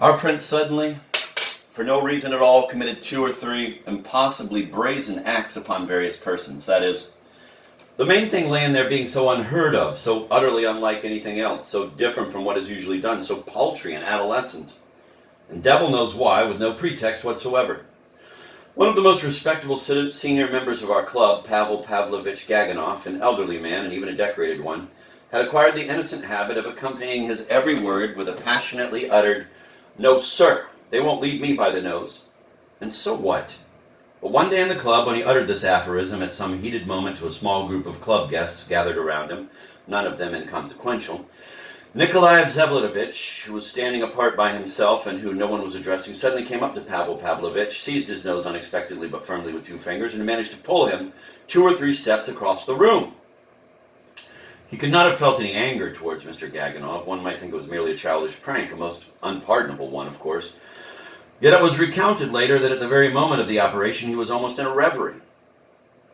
Our prince suddenly, for no reason at all, committed 2 or 3 impossibly brazen acts upon various persons. That is, the main thing lay in their being so unheard of, so utterly unlike anything else, so different from what is usually done, so paltry and adolescent. And devil knows why, with no pretext whatsoever. One of the most respectable senior members of our club, Pavel Pavlovich Gaganov, an elderly man and even a decorated one, had acquired the innocent habit of accompanying his every word with a passionately uttered, "No, sir, they won't lead me by the nose." And so what? But one day in the club, when he uttered this aphorism at some heated moment to a small group of club guests gathered around him, none of them inconsequential, Nikolai Vsevolatovich, who was standing apart by himself and who no one was addressing, suddenly came up to Pavel Pavlovich, seized his nose unexpectedly but firmly with 2 fingers, and managed to pull him 2 or 3 steps across the room. He could not have felt any anger towards Mr. Gaganov. One might think it was merely a childish prank, a most unpardonable one, of course. Yet it was recounted later that at the very moment of the operation he was almost in a reverie.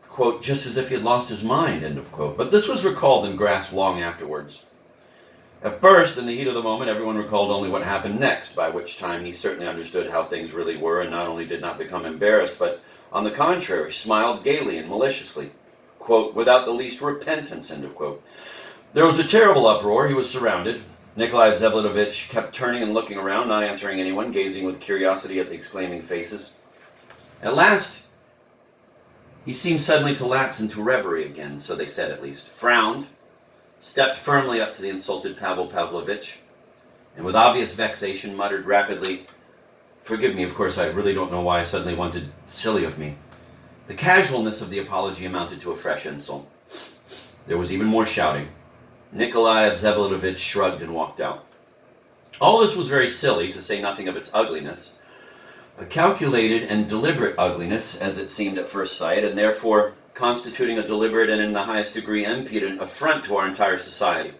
Quote, just as if he had lost his mind, end of quote. But this was recalled and grasped long afterwards. At first, in the heat of the moment, everyone recalled only what happened next, by which time he certainly understood how things really were, and not only did not become embarrassed, but, on the contrary, smiled gaily and maliciously, quote, without the least repentance, end of quote. There was a terrible uproar. He was surrounded. Nikolai Vsevolatovich kept turning and looking around, not answering anyone, gazing with curiosity at the exclaiming faces. At last, he seemed suddenly to lapse into reverie again, so they said at least, frowned, stepped firmly up to the insulted Pavel Pavlovich, and with obvious vexation muttered rapidly, "Forgive me, of course, I really don't know why I suddenly wanted silly of me." The casualness of the apology amounted to a fresh insult. There was even more shouting. Nikolai Vsevolatovich shrugged and walked out. All this was very silly, to say nothing of its ugliness. A calculated and deliberate ugliness, as it seemed at first sight, and therefore constituting a deliberate and in the highest degree impudent affront to our entire society.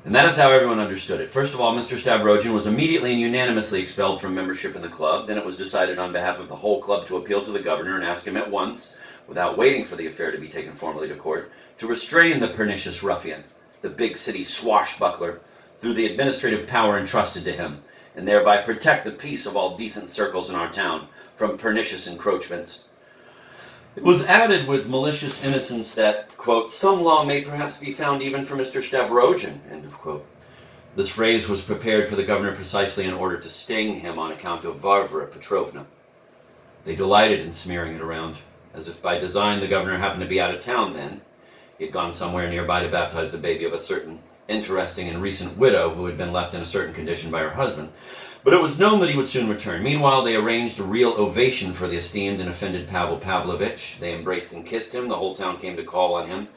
And that is how everyone understood it. First of all, Mr. Stavrogin was immediately and unanimously expelled from membership in the club. Then it was decided on behalf of the whole club to appeal to the governor and ask him at once, without waiting for the affair to be taken formally to court, to restrain the pernicious ruffian, the big city swashbuckler, through the administrative power entrusted to him, and thereby protect the peace of all decent circles in our town from pernicious encroachments. It was added with malicious innocence that, quote, some law may perhaps be found even for Mr. Stavrogin, end of quote. This phrase was prepared for the governor precisely in order to sting him on account of Varvara Petrovna. They delighted in smearing it around, as if by design the governor happened to be out of town then. He had gone somewhere nearby to baptize the baby of a certain interesting and recent widow who had been left in a certain condition by her husband. But it was known that he would soon return. Meanwhile, they arranged a real ovation for the esteemed and offended Pavel Pavlovich. They embraced and kissed him. The whole town came to call on him.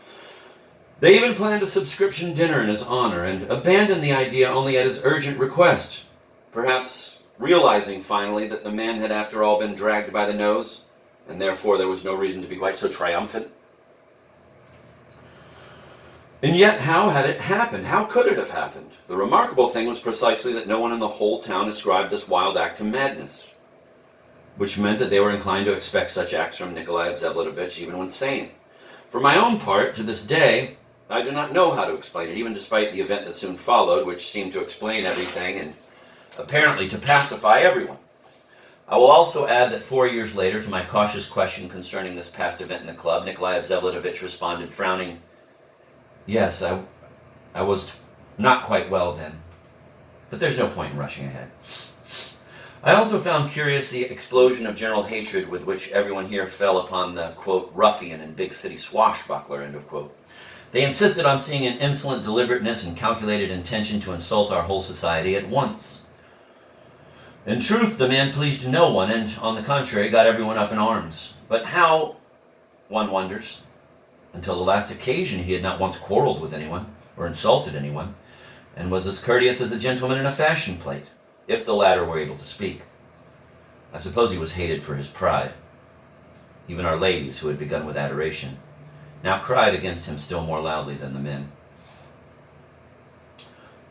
They even planned a subscription dinner in his honor and abandoned the idea only at his urgent request, perhaps realizing finally that the man had after all been dragged by the nose, and therefore there was no reason to be quite so triumphant. And yet, how had it happened? How could it have happened? The remarkable thing was precisely that no one in the whole town ascribed this wild act to madness, which meant that they were inclined to expect such acts from Nikolai Vsevolatovich even when sane. For my own part, to this day, I do not know how to explain it, even despite the event that soon followed, which seemed to explain everything and apparently to pacify everyone. I will also add that 4 years later, to my cautious question concerning this past event in the club, Nikolai Vsevolatovich responded, frowning, "Yes, I was not quite well then, but there's no point in rushing ahead." I also found curious the explosion of general hatred with which everyone here fell upon the, quote, ruffian and big city swashbuckler, end of quote. They insisted on seeing an insolent deliberateness and calculated intention to insult our whole society at once. In truth, the man pleased no one, and, on the contrary, got everyone up in arms. But how, one wonders? Until the last occasion he had not once quarreled with anyone, or insulted anyone, and was as courteous as a gentleman in a fashion plate, if the latter were able to speak. I suppose he was hated for his pride. Even our ladies, who had begun with adoration, now cried against him still more loudly than the men.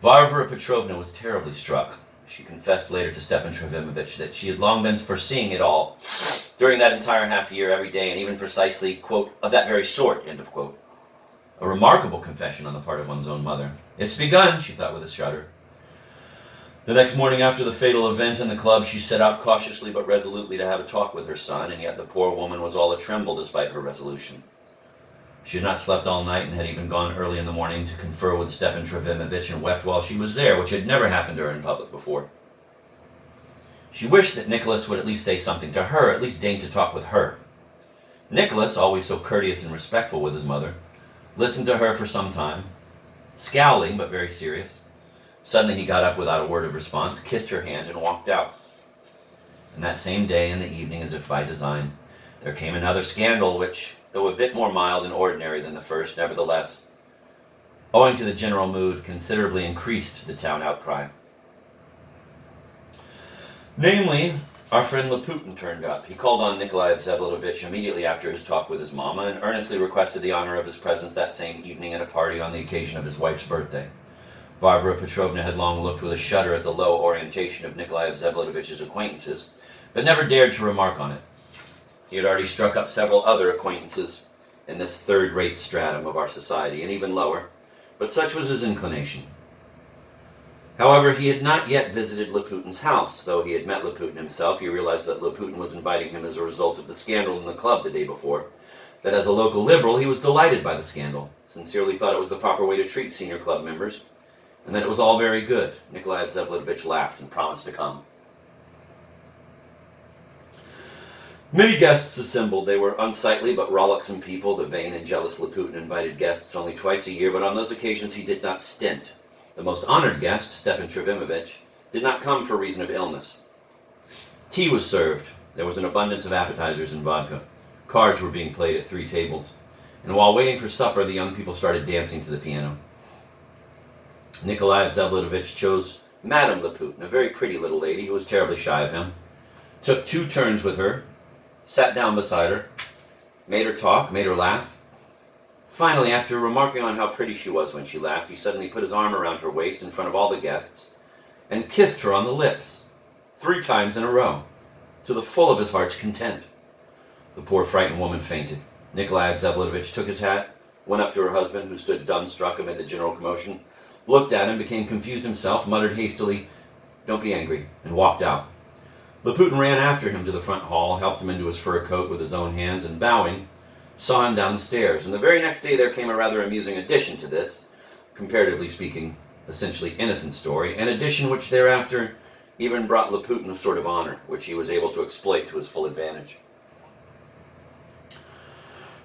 Varvara Petrovna was terribly struck. She confessed later to Stepan Trofimovich that she had long been foreseeing it all, during that entire half year, every day, and even precisely, quote, of that very sort, end of quote. A remarkable confession on the part of one's own mother. It's begun, she thought with a shudder. The next morning after the fatal event in the club, she set out cautiously but resolutely to have a talk with her son, and yet the poor woman was all a-tremble despite her resolution. She had not slept all night and had even gone early in the morning to confer with Stepan Trofimovich and wept while she was there, which had never happened to her in public before. She wished that Nicholas would at least say something to her, at least deign to talk with her. Nicholas, always so courteous and respectful with his mother, listened to her for some time, scowling but very serious. Suddenly he got up without a word of response, kissed her hand, and walked out. And that same day in the evening, as if by design, there came another scandal which, though a bit more mild and ordinary than the first, nevertheless, owing to the general mood, considerably increased the town outcry. Namely, our friend Laputin turned up. He called on Nikolai Vsevolodovich immediately after his talk with his mama and earnestly requested the honor of his presence that same evening at a party on the occasion of his wife's birthday. Varvara Petrovna had long looked with a shudder at the low orientation of Nikolai Vsevolodovitch's acquaintances, but never dared to remark on it. He had already struck up several other acquaintances in this third-rate stratum of our society, and even lower, but such was his inclination. However, he had not yet visited Laputin's house. Though he had met Laputin himself, he realized that Laputin was inviting him as a result of the scandal in the club the day before, that as a local liberal he was delighted by the scandal, sincerely thought it was the proper way to treat senior club members, and that it was all very good. Nikolai Vsevolodovich laughed and promised to come. Many guests assembled. They were unsightly but rollicksome people. The vain and jealous Laputin invited guests only twice a year, but on those occasions he did not stint. The most honored guest, Stepan Trofimovich, did not come for reason of illness. Tea was served. There was an abundance of appetizers and vodka. Cards were being played at 3 tables. And while waiting for supper, the young people started dancing to the piano. Nikolai Vsevolodovich chose Madame Laputin, a very pretty little lady who was terribly shy of him, took 2 turns with her, sat down beside her, made her talk, made her laugh. Finally, after remarking on how pretty she was when she laughed, he suddenly put his arm around her waist in front of all the guests and kissed her on the lips 3 times in a row, to the full of his heart's content. The poor frightened woman fainted. Nikolai Vsevolodovich took his hat, went up to her husband, who stood dumbstruck amid the general commotion, looked at him, became confused himself, muttered hastily, "Don't be angry," and walked out. Laputin ran after him to the front hall, helped him into his fur coat with his own hands, and bowing, saw him down the stairs. And the very next day there came a rather amusing addition to this, comparatively speaking, essentially innocent story, an addition which thereafter even brought Laputin a sort of honor, which he was able to exploit to his full advantage.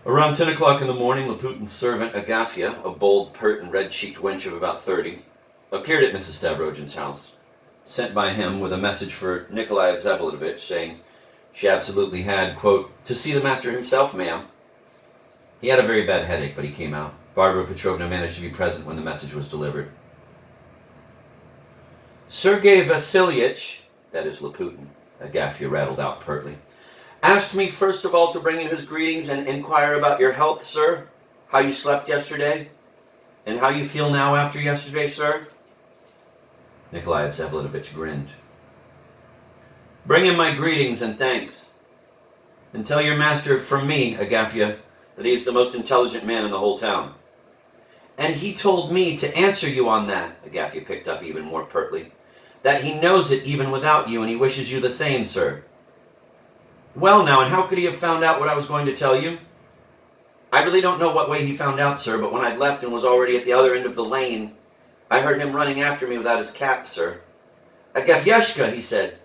Around 10 o'clock in the morning, Laputin's servant, Agafya, a bold, pert, and red-cheeked wench of about 30, appeared at Mrs. Stavrogin's house, sent by him with a message for Nikolai Vsevolodovich, saying she absolutely had, quote, "to see the master himself, ma'am." He had a very bad headache, but he came out. Varvara Petrovna managed to be present when the message was delivered. "Sergei Vasilyich," that is Laputin, Agafya rattled out pertly, "asked me first of all to bring you his greetings and inquire about your health, sir, how you slept yesterday, and how you feel now after yesterday, sir." Nikolai Vsevolodovich grinned. "Bring him my greetings and thanks, and tell your master from me, Agafya, that he is the most intelligent man in the whole town." "And he told me to answer you on that," Agafya picked up even more pertly, "that he knows it even without you, and he wishes you the same, sir." "Well now, and how could he have found out what I was going to tell you?" "I really don't know what way he found out, sir, but when I'd left and was already at the other end of the lane, I heard him running after me without his cap, sir. 'Agafyashka,' he said,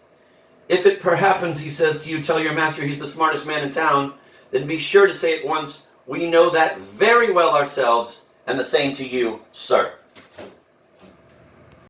'if it perhappens,' he says to you, 'tell your master he's the smartest man in town, then be sure to say at once, we know that very well ourselves, and the same to you, sir.'"